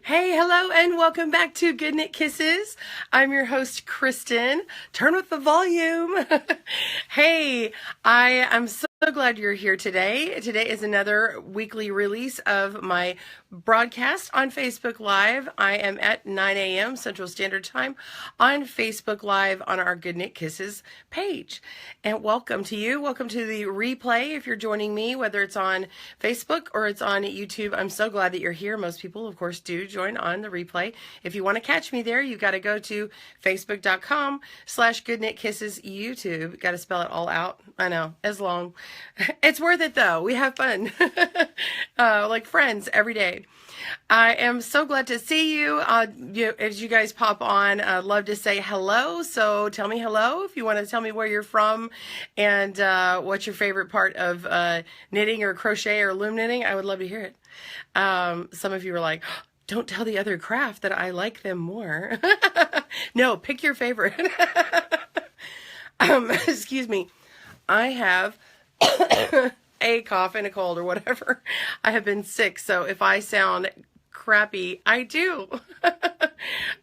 Hey, hello, and welcome back to Good Knit Kisses. I'm your host, Kristen. Turn up the volume. Hey, I am so glad you're here today. Today is another weekly release of my broadcast on Facebook Live. I am at 9 a.m. Central Standard Time on Facebook Live on our Good Knit Kisses page. And welcome to you. Welcome to the replay if you're joining me, whether it's on Facebook or it's on YouTube. I'm so glad that you're here. Most people, of course, do join on the replay. If you want to catch me there, you've got to go to facebook.com/GoodKnitKisses YouTube. Got to spell it all out. I know, it's long. It's worth it though. We have fun. Like friends every day. I am so glad to see you. As you guys pop on, I'd love to say hello. So tell me hello if you want to tell me where you're from and what's your favorite part of knitting or crochet or loom knitting. I would love to hear it. Some of you are like, don't tell the other craft that I like them more. No, pick your favorite. Excuse me. I have a cough and a cold or whatever. I have been sick, so if I sound crappy, I do.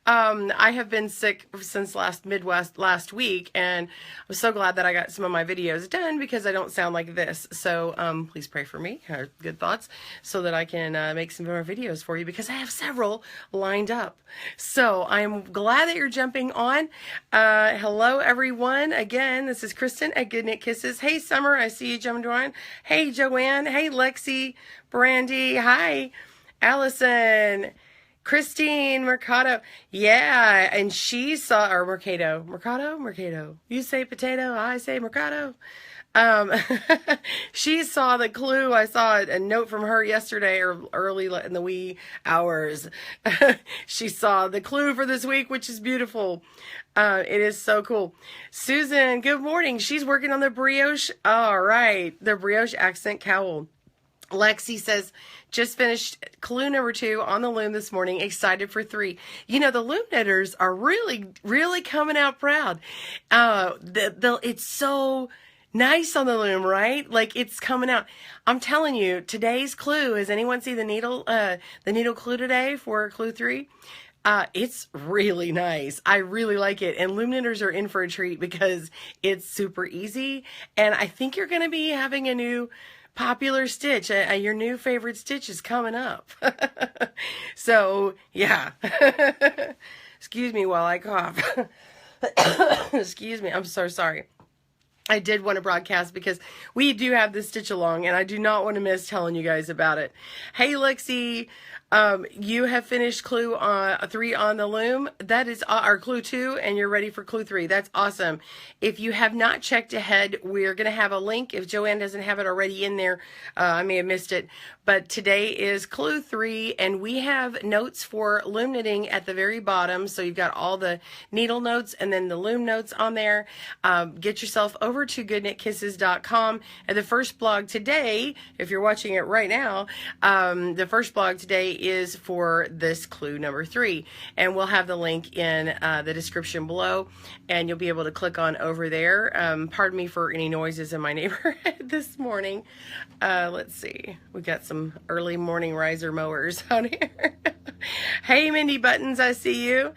I have been sick since last week, and I'm so glad that I got some of my videos done because I don't sound like this. So please pray for me, good thoughts, so that I can make some more videos for you because I have several lined up. So I'm glad that you're jumping on. Hello everyone. Again, this is Kristen at Good Knit Kisses. Hey Summer, I see you jumping on. Hey Joanne. Hey Lexi, Brandy. Hi Allison. Christine Mercado, yeah, and she saw, or Mercado, you say potato, I say Mercado. She saw the clue. I saw a note from her yesterday or early in the wee hours. She saw the clue for this week, which is beautiful. It is so cool. Susan, good morning. She's working on the brioche. All right, the brioche accent cowl. Lexi says, just finished clue number 2 on the loom this morning. Excited for 3. You know, the loom knitters are really coming out proud. It's so nice on the loom, right? Like it's coming out. I'm telling you, today's clue, has anyone seen the needle clue today for clue 3? It's really nice. I really like it. And loom knitters are in for a treat because it's super easy. And I think you're going to be having a new popular stitch. Your new favorite stitch is coming up. So, yeah. Excuse me while I cough. Excuse me. I'm so sorry. I did want to broadcast because we do have this stitch along and I do not want to miss telling you guys about it. Hey, Lexi. You have finished clue 3 on the loom. That is our clue 2, and you're ready for clue 3. That's awesome. If you have not checked ahead, we're going to have a link. If Joanne doesn't have it already in there, I may have missed it. But today is clue 3, and we have notes for loom knitting at the very bottom. So you've got all the needle notes and then the loom notes on there. Get yourself over to GoodKnitKisses.com. And the first blog today, if you're watching it right now, the first blog today is for this clue number 3, and we'll have the link in the description below, and you'll be able to click on over there. Pardon me for any noises in my neighborhood this morning. Let's see, we got some early morning riser mowers out here. Hey Mindy Buttons, I see you.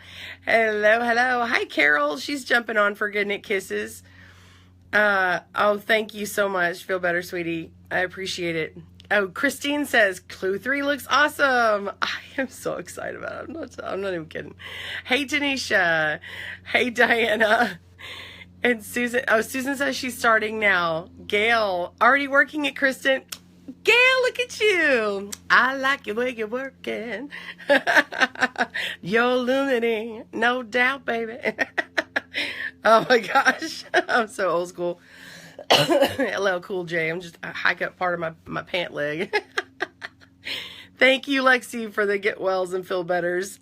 Hello. Hi Carol, she's jumping on for Good Knit Kisses. Oh, thank you so much. Feel better, sweetie. I appreciate it. Oh, Christine says, clue 3 looks awesome. I am so excited about it. I'm not even kidding. Hey, Tanisha. Hey, Diana. And Susan. Oh, Susan says she's starting now. Gail, already working it, Kristen. Gail, look at you. I like the way you're working. You're illuminating. No doubt, baby. Oh, my gosh. I'm so old school. LL Cool J. I'm just hike up part of my pant leg. Thank you, Lexi, for the get wells and feel betters.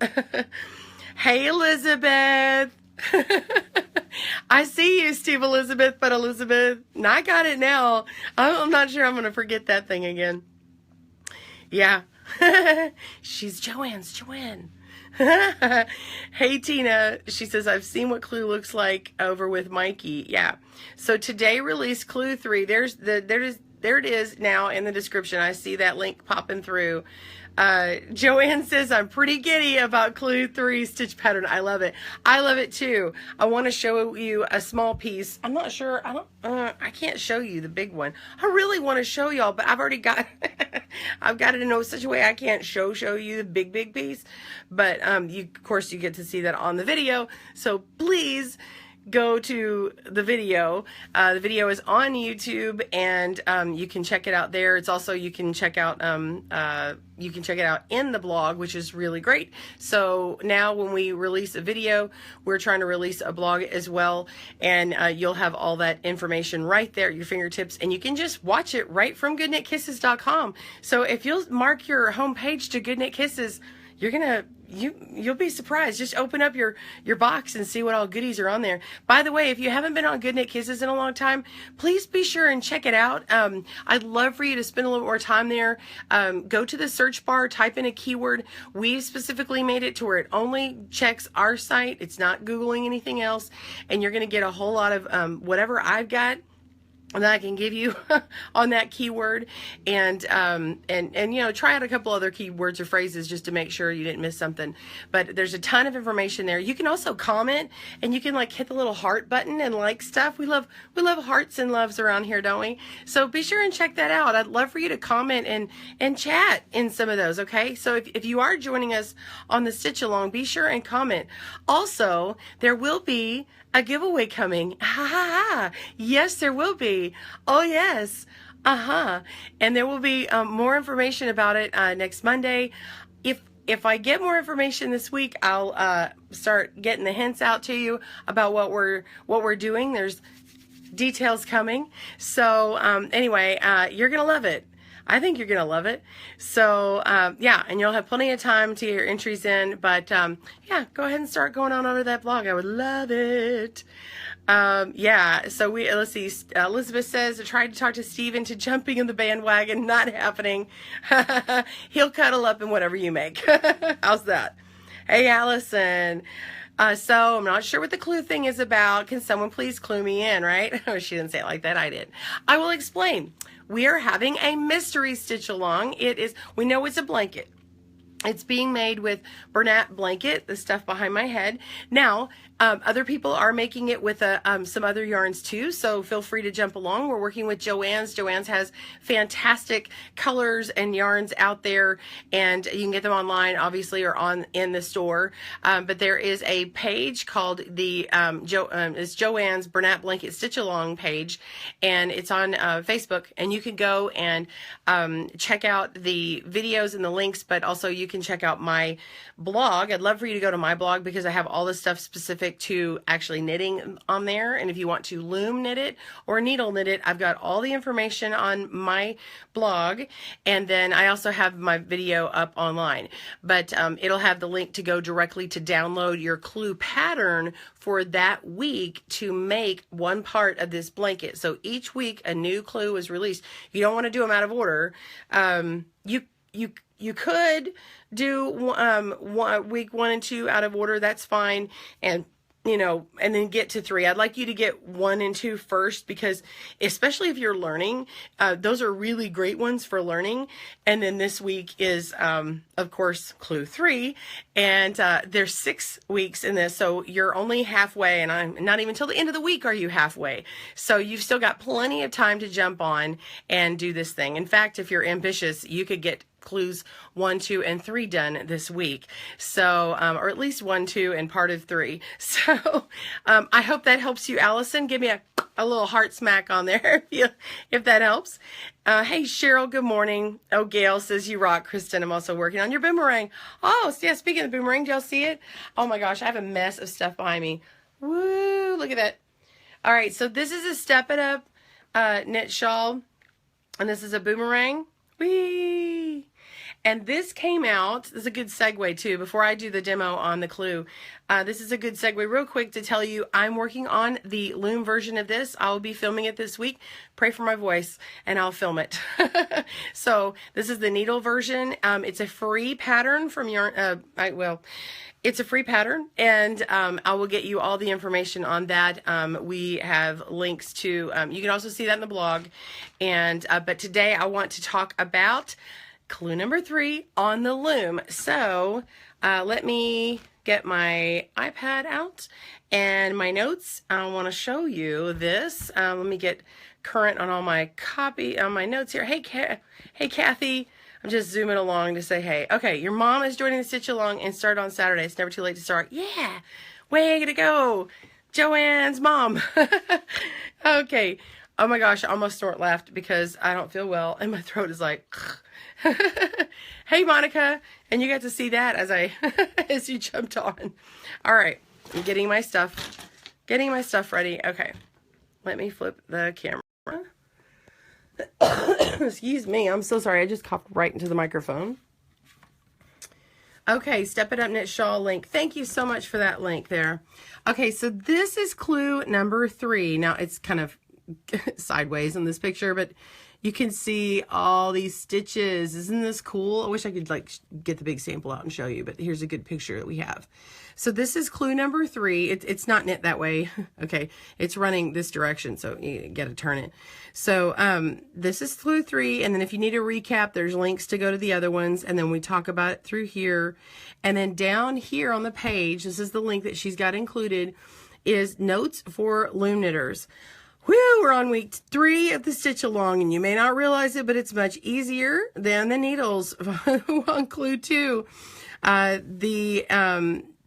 Hey, Elizabeth. I see you, Steve Elizabeth, but Elizabeth. I got it now. I'm not sure I'm going to forget that thing again. Yeah. She's Joanne. Hey Tina, she says, I've seen what clue looks like over with Mikey. Yeah. So today released clue 3. There it is now in the description. I see that link popping through. Joanne says, I'm pretty giddy about Clue 3 stitch pattern. I love it. I love it too. I want to show you a small piece. I'm not sure. I can't show you the big one. I really want to show y'all, but I've already got, I've got it in such a way I can't show you the big piece. But, of course, you get to see that on the video. So please go to the video. The video is on YouTube, and you can check it out there. It's also, you can check out it out in the blog, which is really great. So now when we release a video, we're trying to release a blog as well, and you'll have all that information right there at your fingertips, and you can just watch it right from GoodKnitKisses.com. So if you'll mark your homepage to GoodKnitKisses, you'll be surprised. Just open up your box and see what all goodies are on there. By the way, if you haven't been on GoodKnitKisses in a long time, please be sure and check it out. I'd love for you to spend a little more time there. Go to the search bar, type in a keyword. We specifically made it to where it only checks our site. It's not Googling anything else, and you're going to get a whole lot of whatever I've got that I can give you on that keyword, and try out a couple other keywords or phrases just to make sure you didn't miss something. But there's a ton of information there. You can also comment, and you can hit the little heart button and like stuff. We love hearts and loves around here, don't we? So be sure and check that out. I'd love for you to comment and chat in some of those, okay? So if you are joining us on the stitch along, be sure and comment. Also, there will be a giveaway coming. Ha ha ha. Yes, there will be. Oh, yes. And there will be more information about it next Monday. If I get more information this week, I'll start getting the hints out to you about what we're doing. There's details coming. So anyway, you're gonna love it. I think you're going to love it. So, yeah, and you'll have plenty of time to get your entries in. But, yeah, go ahead and start going on over to that blog. I would love it. Yeah, so let's see. Elizabeth says, I tried to talk to Steve into jumping in the bandwagon. Not happening. He'll cuddle up in whatever you make. How's that? Hey, Allison. So I'm not sure what the clue thing is about. Can someone please clue me in, right? Oh, she didn't say it like that. I did. I will explain. We are having a mystery stitch along. We know it's a blanket. It's being made with Bernat blanket, the stuff behind my head. Now, other people are making it with some other yarns too, so feel free to jump along. We're working with Joanne's. Joanne's has fantastic colors and yarns out there, and you can get them online, obviously, or in the store. But there is a page called it's Joanne's Bernat Blanket Stitch Along page, and it's on Facebook, and you can go and check out the videos and the links, but also you can check out my blog. I'd love for you to go to my blog because I have all the stuff specific to actually knitting on there, and if you want to loom knit it or needle knit it, I've got all the information on my blog, and then I also have my video up online, but it'll have the link to go directly to download your clue pattern for that week to make one part of this blanket. So each week a new clue is released. You don't want to do them out of order. You could do week 1 and 2 out of order. That's fine. And then get to 3. I'd like you to get 1 and 2 first, because especially if you're learning, those are really great ones for learning. And then this week is, of course, clue 3, and there's 6 weeks in this, so you're only halfway, and I'm not even till the end of the week are you halfway. So you've still got plenty of time to jump on and do this thing. In fact, if you're ambitious, you could get clues 1, 2, and 3 done this week. So, or at least 1, 2, and part of 3. So, I hope that helps you, Allison. Give me a little heart smack on there if that helps. Hey, Cheryl, good morning. Oh, Gail says, you rock, Kristen. I'm also working on your boomerang. Oh, yeah, speaking of boomerang, do y'all see it? Oh my gosh, I have a mess of stuff behind me. Woo, look at that. All right, so this is a Step It Up knit shawl, and this is a boomerang. Whee! And this came out, this is a good segue too, before I do the demo on the clue. This is a good segue real quick to tell you I'm working on the loom version of this. I'll be filming it this week. Pray for my voice and I'll film it. So this is the needle version. It's a free pattern from yarn, it's a free pattern, and I will get you all the information on that. We have links to, you can also see that in the blog. And but today I want to talk about clue number 3 on the loom. So let me get my iPad out and my notes. I want to show you this. Let me get current on all my my notes here. Hey Kathy. I'm just zooming along to say hey. Okay, your mom is joining the Stitch Along and start on Saturday. It's never too late to start. Yeah, way to go, Joanne's mom. Okay. Oh my gosh, I almost snort laughed because I don't feel well and my throat is like. Hey Monica, and you got to see that as I as you jumped on. All right, I'm getting my stuff ready. Okay, let me flip the camera. Excuse me, I'm so sorry. I just coughed right into the microphone. Okay, Step It Up Knit Shawl link. Thank you so much for that link there. Okay, so this is clue number 3. Now, it's kind of sideways in this picture, but you can see all these stitches. Isn't this cool? I wish I could like get the big sample out and show you, but here's a good picture that we have. So this is clue number 3. It's not knit that way. Okay, it's running this direction, so you gotta turn it. So this is clue 3, and then if you need a recap, there's links to go to the other ones, and then we talk about it through here. And then down here on the page, this is the link that she's got included, is notes for loom knitters. Whew, we're on week 3 of the Stitch Along, and you may not realize it, but it's much easier than the needles on clue 2.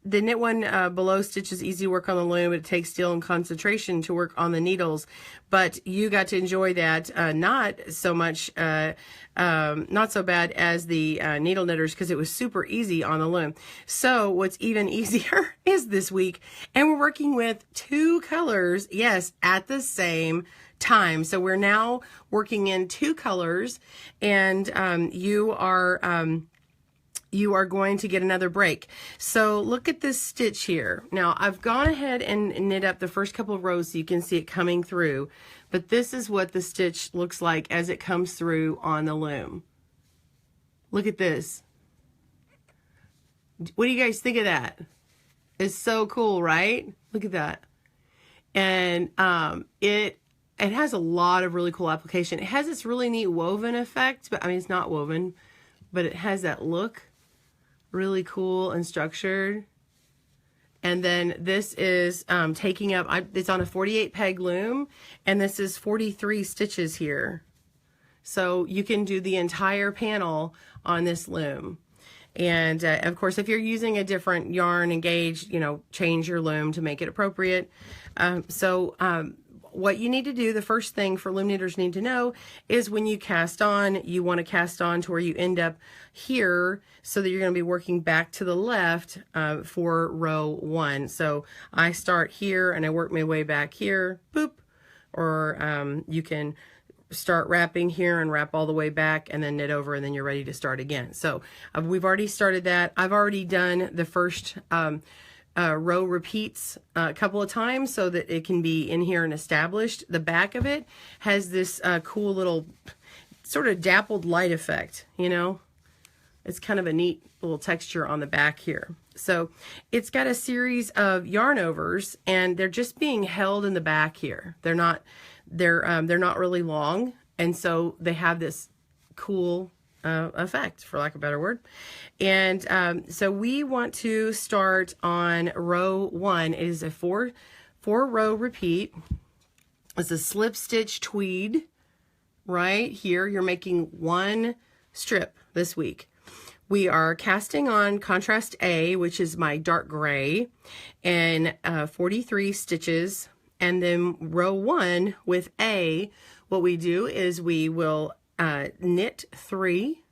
The knit one below stitch is easy work on the loom. It takes skill and concentration to work on the needles, but you got to enjoy that. Not so much, not so bad as the needle knitters because it was super easy on the loom. So what's even easier is this week, and we're working with 2 colors, yes, at the same time. So we're now working in 2 colors, and you are going to get another break. So look at this stitch here. Now I've gone ahead and knit up the first couple of rows so you can see it coming through, but this is what the stitch looks like as it comes through on the loom. Look at this. What do you guys think of that? It's so cool, right? Look at that. And it has a lot of really cool application. It has this really neat woven effect, but I mean, it's not woven, but it has that look. Really cool and structured. And then this is taking up, it's on a 48 peg loom, and this is 43 stitches here. So you can do the entire panel on this loom. And of course, if you're using a different yarn and gauge, you know, change your loom to make it appropriate. What you need to do, the first thing for loom knitters need to know, is when you cast on, you want to cast on to where you end up here, so that you're going to be working back to the left for row 1. So I start here and I work my way back here, boop, or you can start wrapping here and wrap all the way back and then knit over, and then you're ready to start again. So we've already started that. I've already done the first row repeats a couple of times so that it can be in here and established. The back of it has this cool little sort of dappled light effect, you know. It's kind of a neat little texture on the back here. So it's got a series of yarn overs, and they're just being held in the back here. They're not really long, and so they have this cool effect, for lack of a better word. And so we want to start on row 1. It is a four row repeat. It's a slip stitch tweed right here. You're making 1 strip this week. We are casting on contrast A, which is my dark gray, and 43 stitches. And then row 1 with A, what we do is we will knit 3,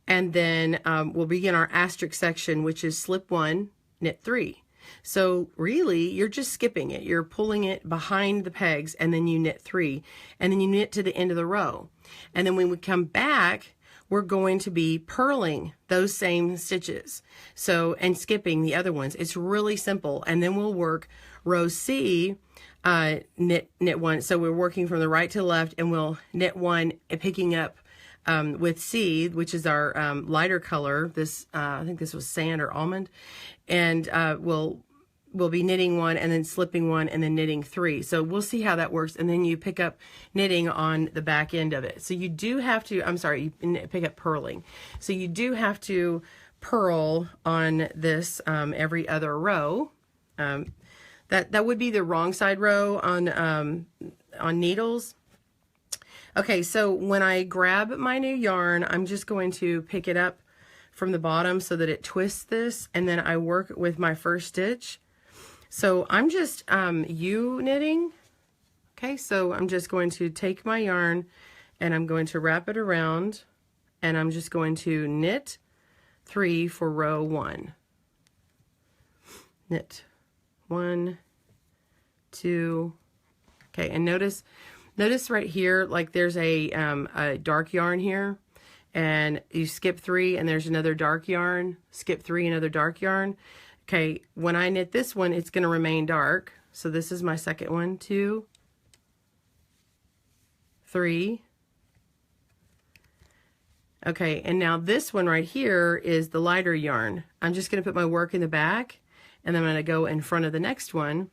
and then we'll begin our asterisk section, which is slip 1, knit 3. So really, you're just skipping it. You're pulling it behind the pegs, and then you knit 3, and then you knit to the end of the row. And then when we come back, we're going to be purling those same stitches, so, and skipping the other ones. It's really simple. And then we'll work row C, knit 1. So we're working from the right to the left, and we'll knit 1, picking up with C, which is our lighter color. This I think this was sand or almond, and we'll will be knitting 1 and then slipping 1 and then knitting 3. So we'll see how that works. And then you pick up knitting on the back end of it. So you do have to, I'm sorry, you pick up purling. So you do have to purl on this every other row. That would be the wrong side row on needles. Okay, so when I grab my new yarn, I'm just going to pick it up from the bottom so that it twists this, and then I work with my first stitch. So I'm just U-knitting. Okay, so I'm just going to take my yarn and I'm going to wrap it around, and I'm just going to knit 3 for row 1. Knit 1, 2. Okay, and notice right here, like there's a dark yarn here, and you skip 3 and there's another dark yarn, skip 3, another dark yarn. Okay, when I knit this one, it's going to remain dark. So this is my second one, 2, 3. Okay, and now this one right here is the lighter yarn. I'm just going to put my work in the back, and then I'm going to go in front of the next one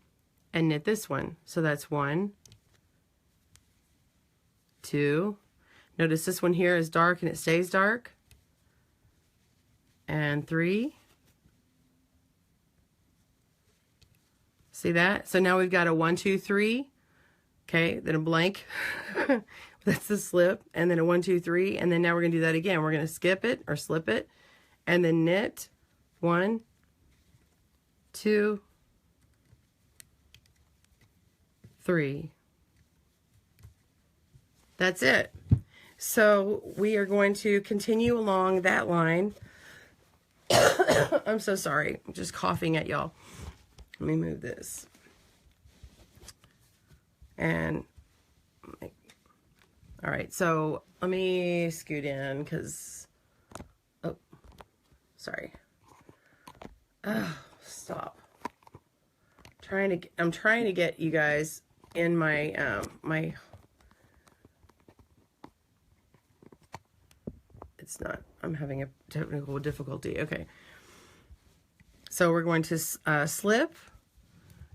and knit this one. So that's 1, 2. Notice this one here is dark and it stays dark. And 3. See that? So now we've got a 1, 2, 3. Okay, then a blank. That's the slip. And then a 1, 2, 3. And then now we're going to do that again. We're going to skip it or slip it. And then knit 1, 2, 3. That's it. So we are going to continue along that line. I'm so sorry. I'm just coughing at y'all. Let me move this. And, all right, so let me scoot in because, oh, sorry. Oh, stop. I'm trying to get you guys in my, it's not, I'm having a technical difficulty. Okay. So we're going to slip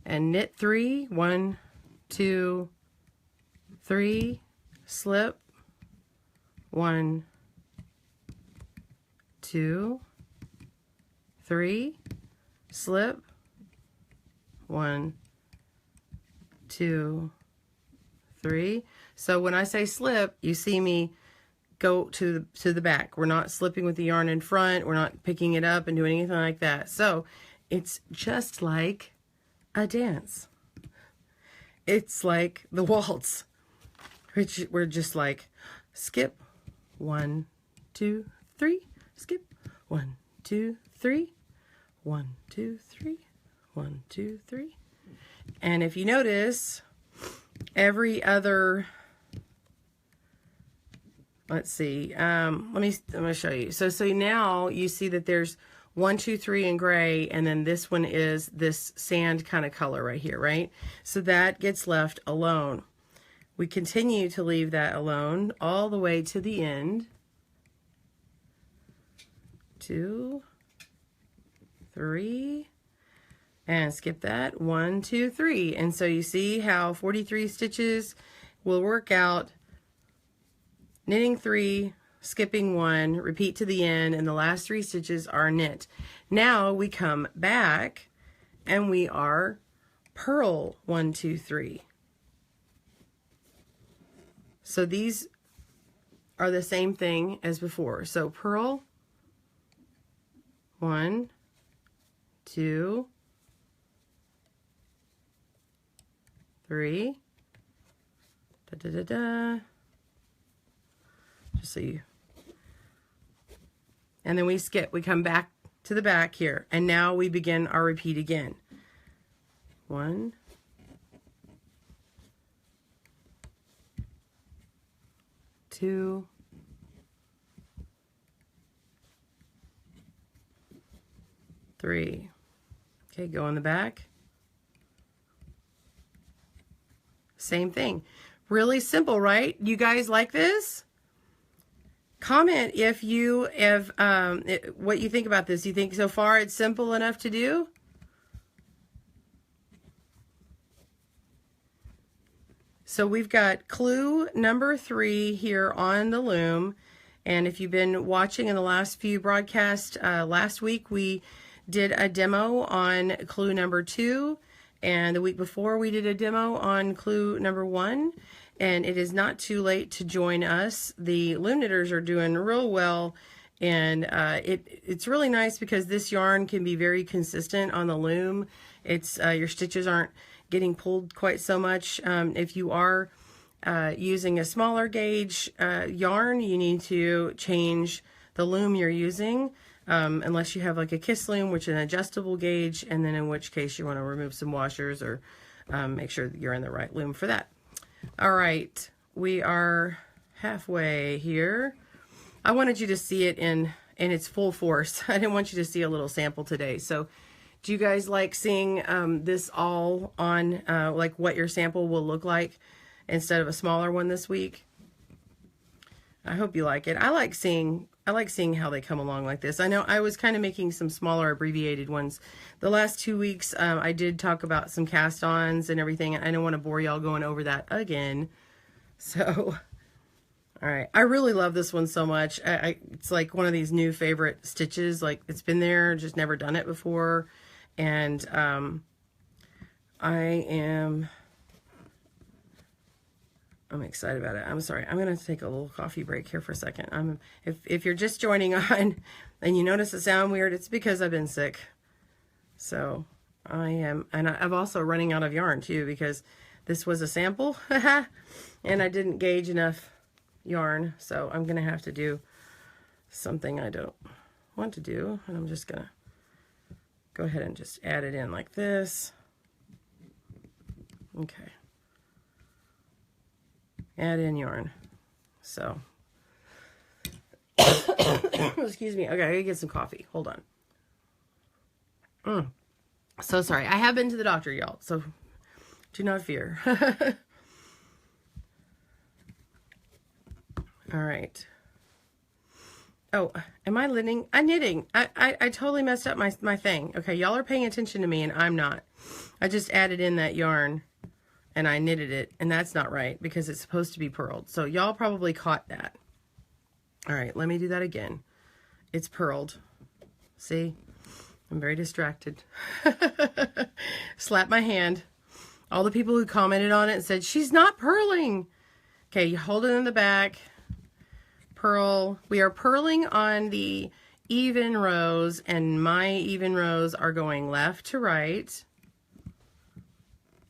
and knit 3, 1, 2, 3, slip, 1, 2, 3, slip, 1, 2, 3. So when I say slip, you see me go to the back. We're not slipping with the yarn in front. We're not picking it up and doing anything like that. So it's just like a dance. It's like the waltz. We're just like skip, 1, 2, 3, skip, 1, 2, 3, 1, 2, 3, 1, 2, 3. And if you notice, every other, let's see, let me show you. So now you see that there's 1, 2, 3 in gray, and then this one is this sand kind of color right here, right? So that gets left alone. We continue to leave that alone all the way to the end. 2, 3, and skip that, 1, 2, 3. And so you see how 43 stitches will work out. Knitting 3, skipping 1, repeat to the end, and the last 3 stitches are knit. Now we come back and we are purl 1, 2, 3. So these are the same thing as before. So purl 1, 2, 3, da da da da. Just so you, and then we skip, we come back to the back here, and now we begin our repeat again. 1, 2, 3. Okay, go on the back. Same thing. Really simple, right? You guys like this? Comment if you have what you think about this. You think so far it's simple enough to do? So we've got clue number 3 here on the loom. And if you've been watching in the last few broadcasts, last week we did a demo on clue number 2. And the week before we did a demo on clue number 1. And it is not too late to join us. The loom knitters are doing real well. And it's really nice because this yarn can be very consistent on the loom. It's your stitches aren't getting pulled quite so much. If you are using a smaller gauge yarn, you need to change the loom you're using, unless you have like a kiss loom, which is an adjustable gauge, and then in which case you want to remove some washers or make sure that you're in the right loom for that. All right, we are halfway here. I wanted you to see it in its full force. I didn't want you to see a little sample today. So do you guys like seeing this all on like what your sample will look like instead of a smaller one this week? I hope you like it. I like seeing how they come along like this. I know I was kind of making some smaller abbreviated ones. The last 2 weeks I did talk about some cast-ons and everything. I don't want to bore y'all going over that again. So, all right. I really love this one so much. It's like one of these new favorite stitches. Like it's been there, just never done it before. And I'm excited about it. I'm sorry. I'm going to take a little coffee break here for a second. If you're just joining on and you notice it sound weird, it's because I've been sick. So I am, and I'm also running out of yarn too, because this was a sample and I didn't gauge enough yarn. So I'm going to have to do something I don't want to do. And I'm just going to go ahead and just add it in like this. Okay. Add in yarn. So, excuse me. Okay, I gotta get some coffee. Hold on. So sorry. I have been to the doctor, y'all. So do not fear. All right. Oh, am I knitting? I'm knitting. I totally messed up my thing. Okay, y'all are paying attention to me and I'm not. I just added in that yarn and I knitted it, and that's not right because it's supposed to be purled. So y'all probably caught that. All right, let me do that again. It's purled. See? I'm very distracted. Slap my hand. All the people who commented on it and said, she's not purling. Okay, you hold it in the back. Purl. We are purling on the even rows, and my even rows are going left to right.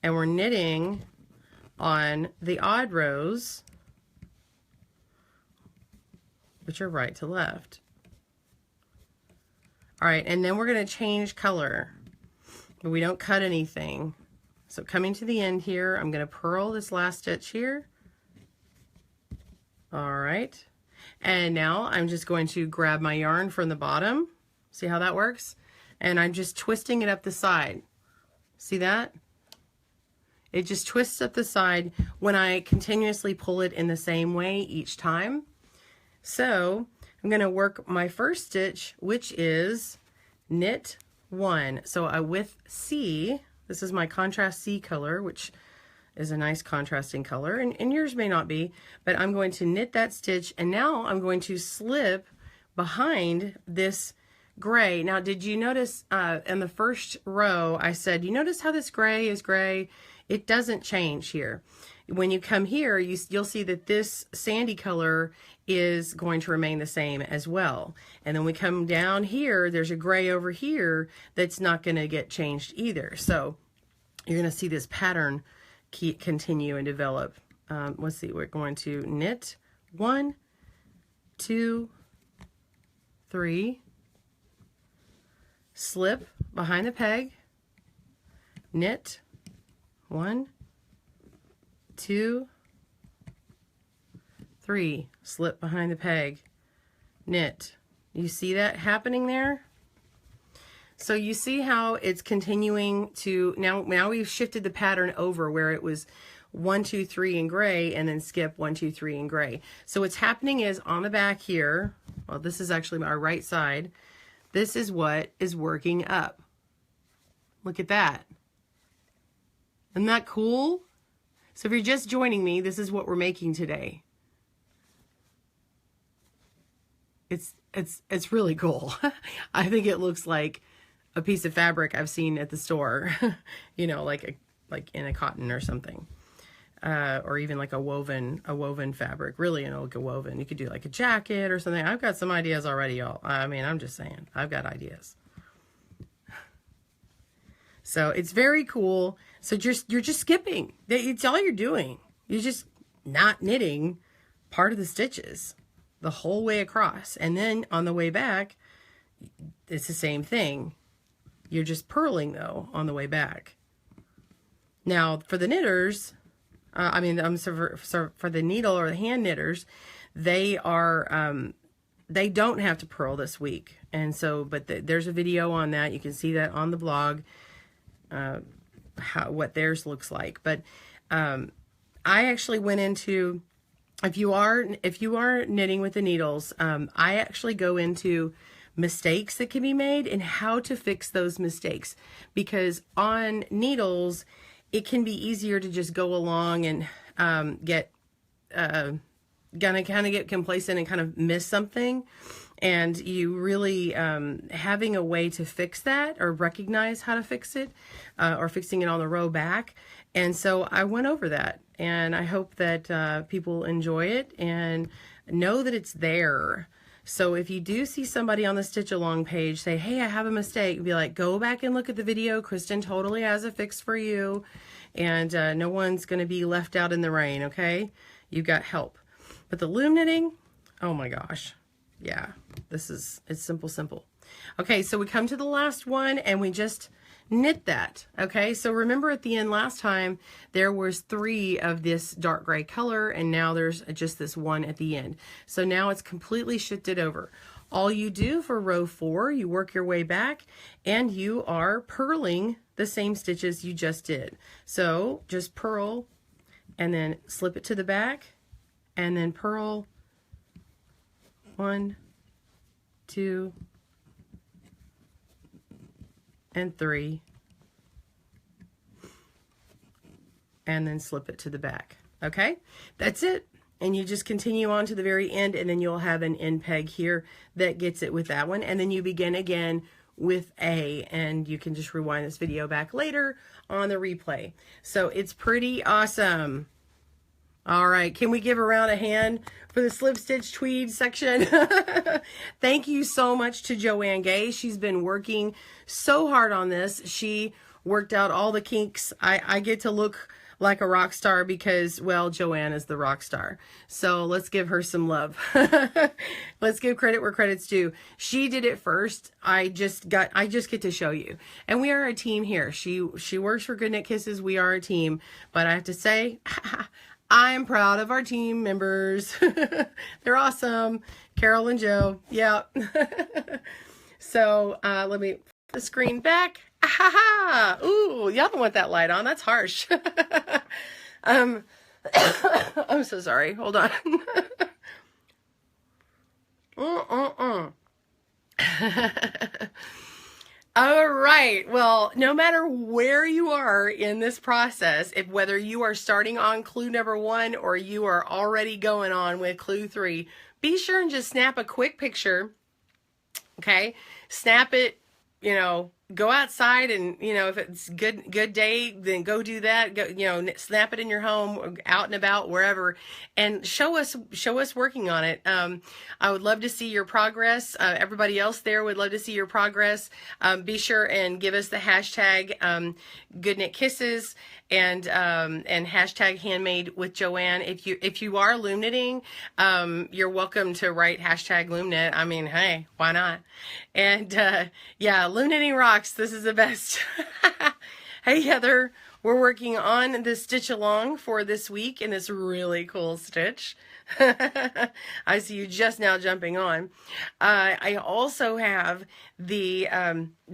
And we're knitting on the odd rows, which are right to left. All right, and then we're going to change color, but we don't cut anything. So coming to the end here, I'm going to purl this last stitch here. All right. And now I'm just going to grab my yarn from the bottom. See how that works? And I'm just twisting it up the side. See that? It just twists up the side when I continuously pull it in the same way each time. So I'm going to work my first stitch, which is knit 1. So with C, this is my contrast C color, which is a nice contrasting color, and yours may not be, but I'm going to knit that stitch, and now I'm going to slip behind this gray. Now, did you notice in the first row, I said, you notice how this gray is gray? It doesn't change here. When you come here, you'll see that this sandy color is going to remain the same as well. And then we come down here, there's a gray over here that's not going to get changed either. So you're going to see this pattern continue and develop. Let's see, we're going to knit 1, 2, 3, slip behind the peg, knit 1, 2, 3, slip behind the peg, knit. You see that happening there? So you see how it's continuing to, now we've shifted the pattern over where it was 1, 2, 3 in gray and then skip 1, 2, 3 in gray. So what's happening is on the back here, well, this is actually our right side, this is what is working up. Look at that. Isn't that cool? So if you're just joining me, this is what we're making today. It's really cool. I think it looks like a piece of fabric I've seen at the store, you know, like in a cotton or something, or even like a woven fabric, really, you know, like a woven. You could do like a jacket or something. I've got some ideas already, y'all. I mean, I'm just saying, I've got ideas. So it's very cool. So you're just skipping. It's all you're doing. You're just not knitting part of the stitches the whole way across. And then on the way back, it's the same thing. You're just purling though on the way back. Now for the knitters, for the needle or the hand knitters, they don't have to purl this week. And so, but there's a video on that. You can see that on the blog, what theirs looks like. But I actually went into, if you are knitting with the needles, I actually go into mistakes that can be made and how to fix those mistakes, because on needles it can be easier to just go along and get complacent and kind of miss something, and you really having a way to fix that or recognize how to fix it, or fixing it on the row back. And so I went over that, and I hope that people enjoy it and know that it's there. So if you do see somebody on the Stitch Along page say, hey, I have a mistake, be like, go back and look at the video. Kristen totally has a fix for you. And no one's going to be left out in the rain, okay? You got help. But the loom knitting, oh my gosh. Yeah, it's simple. Okay, so we come to the last one and we just knit that. Okay, so remember at the end last time there was 3 of this dark gray color, and now there's just this one at the end. So now it's completely shifted over. All you do for row 4, you work your way back and you are purling the same stitches you just did. So just purl and then slip it to the back and then purl 1, 2, and 3, and then slip it to the back. Okay, that's it. And you just continue on to the very end, and then you'll have an end peg here that gets it with that one, and then you begin again with A, and you can just rewind this video back later on the replay. So it's pretty awesome. All right, can we give a round of hand for the slip stitch tweed section? Thank you so much to Joanne Gay. She's been working so hard on this. She worked out all the kinks. I get to look like a rock star because, well, Joanne is the rock star. So let's give her some love. Let's give credit where credit's due. She did it first. I just get to show you. And we are a team here. She works for GoodKnitKisses. We are a team. But I have to say, I'm proud of our team members. They're awesome. Carol and Joe. Yeah. So let me put the screen back. Ooh, y'all don't want that light on. That's harsh. I'm so sorry. Hold on. All right. Well, no matter where you are in this process, whether you are starting on clue number 1 or you are already going on with clue 3, be sure and just snap a quick picture. Okay. Snap it, you know, go outside and, you know, if it's good day, then go do that. Go, you know, snap it in your home, out and about, wherever, and show us working on it. I would love to see your progress. Everybody else there would love to see your progress. Be sure and give us the hashtag GoodKnitKisses and hashtag handmade with Joanne. If you are loom knitting, you're welcome to write hashtag loom knit. I mean, hey, why not? And yeah, loom knitting rocks. This is the best. Hey Heather, we're working on the stitch along for this week in this really cool stitch. I see you just now jumping on. I also have the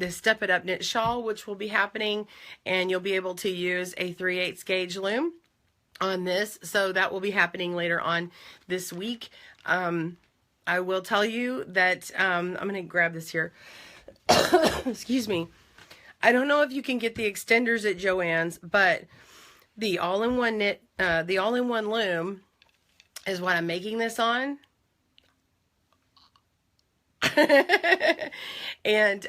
Step It Up knit shawl, which will be happening, and you'll be able to use a 3/8 gauge loom on this. So that will be happening later on this week. I will tell you that I'm going to grab this here. Excuse me. I don't know if you can get the extenders at Joann's, but The all-in-one knit, the all-in-one loom is what I'm making this on. And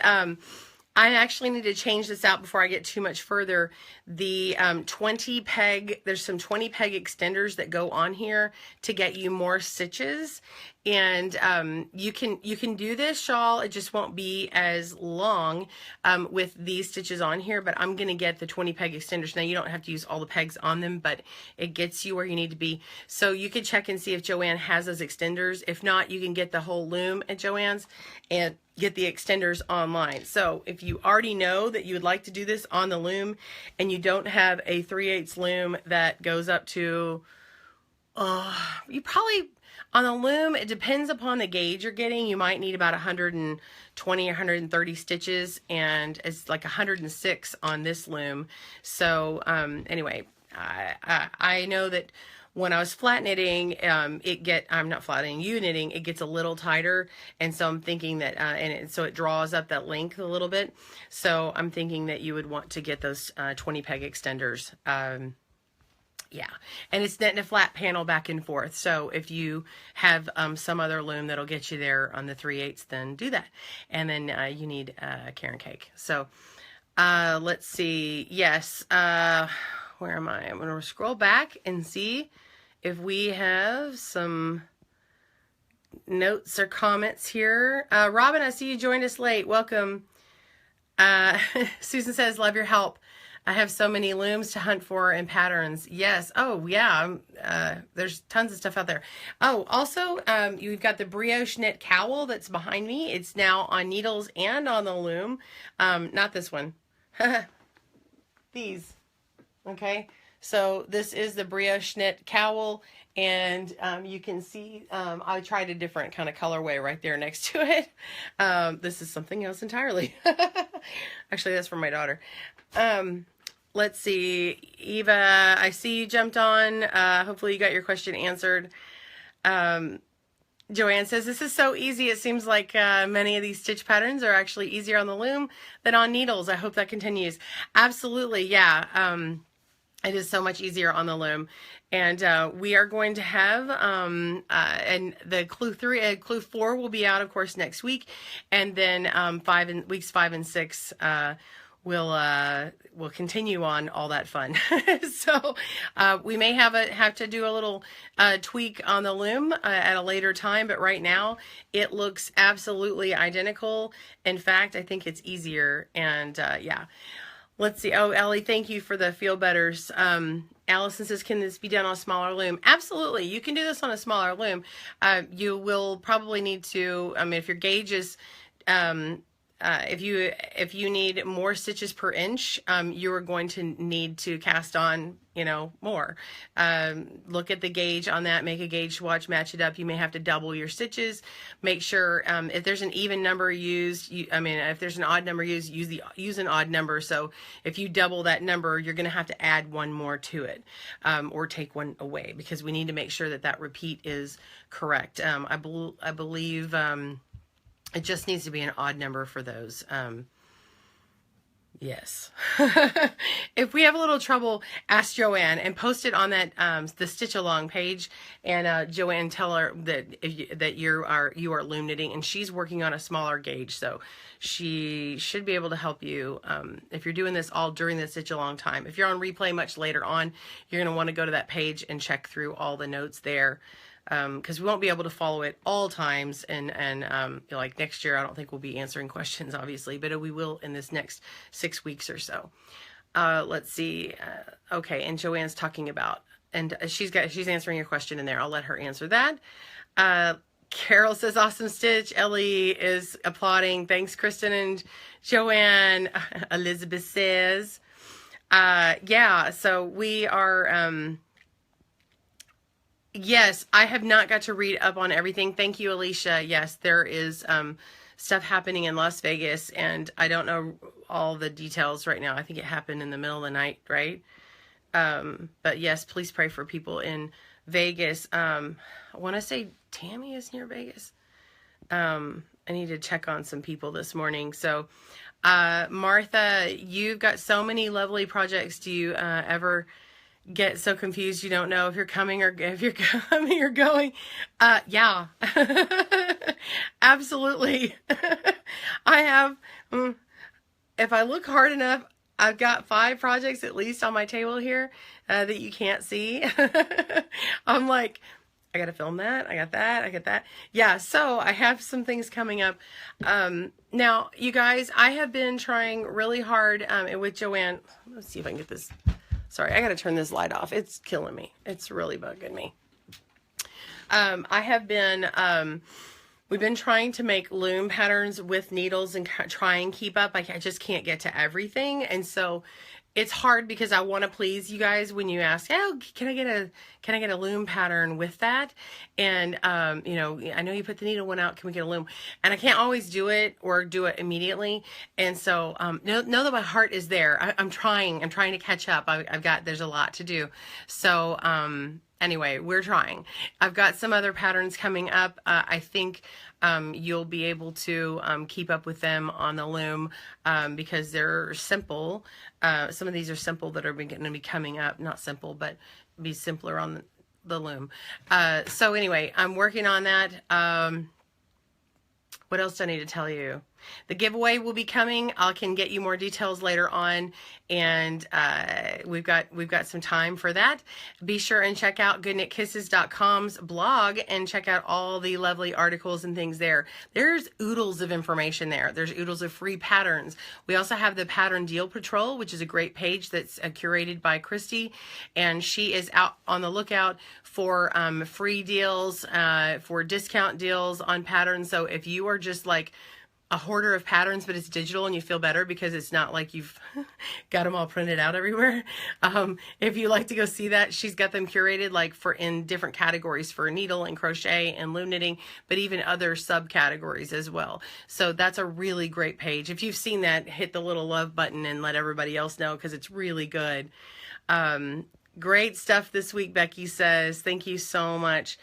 I actually need to change this out before I get too much further. The 20 peg, there's some 20 peg extenders that go on here to get you more stitches. And you can do this shawl. It just won't be as long with these stitches on here, but I'm going to get the 20 peg extenders. Now you don't have to use all the pegs on them, but it gets you where you need to be. So you can check and see if Joann has those extenders. If not, you can get the whole loom at Joann's and get the extenders online. So if you already know that you would like to do this on the loom and you don't have a 3/8 loom that goes up to, you probably, on the loom, it depends upon the gauge you're getting. You might need about 120 or 130 stitches, and it's like 106 on this loom. So anyway, I know that when I was flat knitting, I'm not flat knitting, knitting, it gets a little tighter. And so I'm thinking that, so it draws up that length a little bit. So I'm thinking that you would want to get those 20 peg extenders. Yeah, and it's knitting a flat panel back and forth. So if you have some other loom that'll get you there on the 3/8, then do that. And then you need Karen cake. So let's see. Yes, where am I? I'm going to scroll back and see if we have some notes or comments here. Robin, I see you joined us late. Welcome. Susan says, love your help. I have so many looms to hunt for and patterns. Yes. Oh, yeah. There's tons of stuff out there. Oh, also, you've got the brioche knit cowl that's behind me. It's now on needles and on the loom. Not this one. These. Okay. So this is the brioche knit cowl, and you can see I tried a different kind of colorway right there next to it. This is something else entirely. Actually, that's from my daughter. Let's see, Eva, I see you jumped on. Hopefully you got your question answered. Joanne says, this is so easy. It seems like many of these stitch patterns are actually easier on the loom than on needles. I hope that continues. Absolutely, yeah. It is so much easier on the loom. And we are going to have, and the clue 4 will be out, of course, next week. And then weeks 5 and 6 we'll continue on all that fun. So we may have to do a little tweak on the loom at a later time, but right now it looks absolutely identical. In fact, I think it's easier. And yeah, let's see. Oh, Ellie, thank you for the feel betters. Allison says, can this be done on a smaller loom? Absolutely, you can do this on a smaller loom. You will probably need to, I mean, if your gauge is if you need more stitches per inch, you are going to need to cast on, more. Look at the gauge on that, make a gauge swatch, match it up. You may have to double your stitches. Make sure if there's an even number used, if there's an odd number used, use an odd number. So if you double that number, you're going to have to add one more to it, or take one away, because we need to make sure that that repeat is correct. I believe. It just needs to be an odd number for those. Yes. If we have a little trouble, ask Joanne and post it on that the Stitch Along page. And Joanne, tell her that you are loom knitting, and she's working on a smaller gauge, so she should be able to help you if you're doing this all during the Stitch Along time. If you're on replay much later on, you're going to want to go to that page and check through all the notes there. Because we won't be able to follow it all times, and like next year I don't think we'll be answering questions, obviously, but we will in this next 6 weeks or so. Let's see. Okay, and Joanne's talking about, and she's answering your question in there. I'll let her answer that. Carol says, awesome stitch. Ellie is applauding. Thanks, Kristen and Joanne. Elizabeth says, yeah, so we are, yes, I have not got to read up on everything. Thank you, Alicia. Yes, there is stuff happening in Las Vegas, and I don't know all the details right now. I think it happened in the middle of the night, right? But yes, please pray for people in Vegas. I want to say Tammy is near Vegas. I need to check on some people this morning. So, Martha, you've got so many lovely projects. Do you ever get so confused you don't know if you're coming or if you're coming or going. Yeah, absolutely. I have, if I look hard enough, I've got 5 projects at least on my table here that you can't see. I'm like, I got to film that. I got that. I got that. Yeah. So I have some things coming up. Now, you guys, I have been trying really hard with Joanne. Let's see if I can get this. Sorry, I got to turn this light off. It's killing me. It's really bugging me. I have been, we've been trying to make loom patterns with needles and try and keep up. I just can't get to everything. And so it's hard because I want to please you guys when you ask, oh, can I get a loom pattern with that? And, you know, I know you put the needle one out. Can we get a loom? And I can't always do it or do it immediately. And so, know that my heart is there. I'm trying to catch up. There's a lot to do. So, anyway, we're trying. I've got some other patterns coming up. I think you'll be able to keep up with them on the loom because they're simple. Some of these are simple that are going to be coming up. Not simple, but be simpler on the loom. So anyway, I'm working on that. What else do I need to tell you? The giveaway will be coming. I can get you more details later on, and we've got some time for that. Be sure and check out GoodKnitKisses.com's blog and check out all the lovely articles and things there. There's oodles of information there. There's oodles of free patterns. We also have the Pattern Deal Patrol, which is a great page that's curated by Christy, and she is out on the lookout for free deals, for discount deals on patterns. So if you are just like a hoarder of patterns, but it's digital and you feel better because it's not like you've got them all printed out everywhere. If you like to go see that, she's got them curated like for in different categories for needle and crochet and loom knitting, but even other subcategories as well. So that's a really great page. If you've seen that, hit the little love button and let everybody else know because it's really good. Great stuff this week, Becky says. Thank you so much.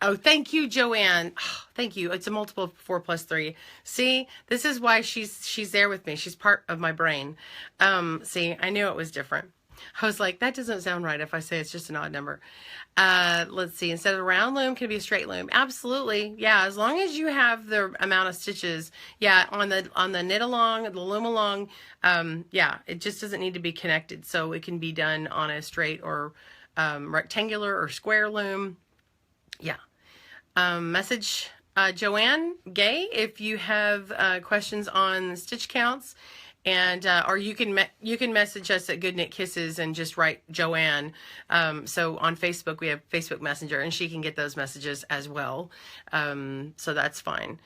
Oh, thank you, Joanne. Oh, thank you. It's a multiple of 4 plus 3. See, this is why she's there with me. She's part of my brain. See, I knew it was different. I was like, that doesn't sound right if I say it's just an odd number. Let's see. Instead of a round loom, can it be a straight loom? Absolutely. Yeah, as long as you have the amount of stitches. Yeah, on the knit along, the loom along. Yeah, it just doesn't need to be connected. So it can be done on a straight or rectangular or square loom. Yeah. Message Joanne Gay if you have questions on stitch counts, and or you can message us at GoodKnitKisses and just write Joanne. So on Facebook we have Facebook Messenger, and she can get those messages as well. So that's fine.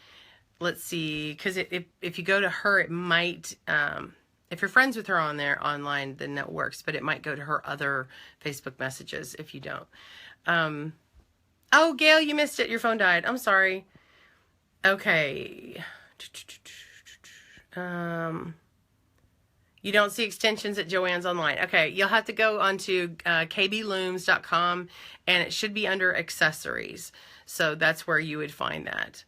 Let's see, because if you go to her, it might. If you're friends with her on there online, then that works, but it might go to her other Facebook messages if you don't. Oh, Gail, you missed it. Your phone died. I'm sorry. Okay. You don't see extensions at Joanne's online. Okay, you'll have to go onto kblooms.com, and it should be under accessories. So that's where you would find that.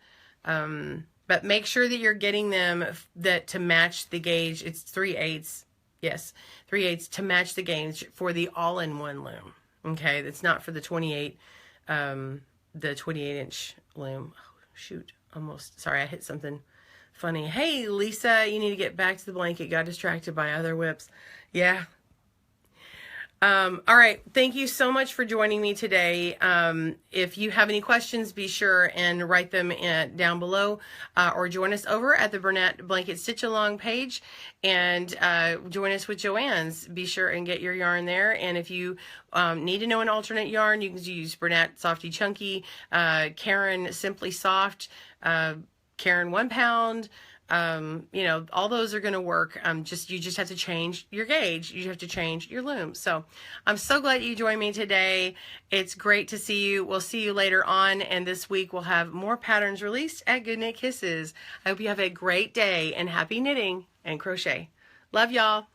But make sure that you're getting them to match the gauge. It's 3/8. Yes, 3/8 to match the gauge for the all-in-one loom. Okay, that's not for the 28. The 28-inch loom. Oh, shoot, almost. Sorry, I hit something funny. Hey, Lisa, you need to get back to the blanket. Got distracted by other whips. Yeah. All right. Thank you so much for joining me today. If you have any questions, be sure and write them down below, or join us over at the Bernat Blanket Stitch Along page, and join us with Joanne's. Be sure and get your yarn there. And if you need to know an alternate yarn, you can use Bernat Softy Chunky, Karen Simply Soft, Karen 1 pound. You know, all those are going to work. You just have to change your gauge. You have to change your loom. So I'm so glad you joined me today. It's great to see you. We'll see you later on. And this week we'll have more patterns released at GoodKnitKisses. I hope you have a great day and happy knitting and crochet. Love y'all.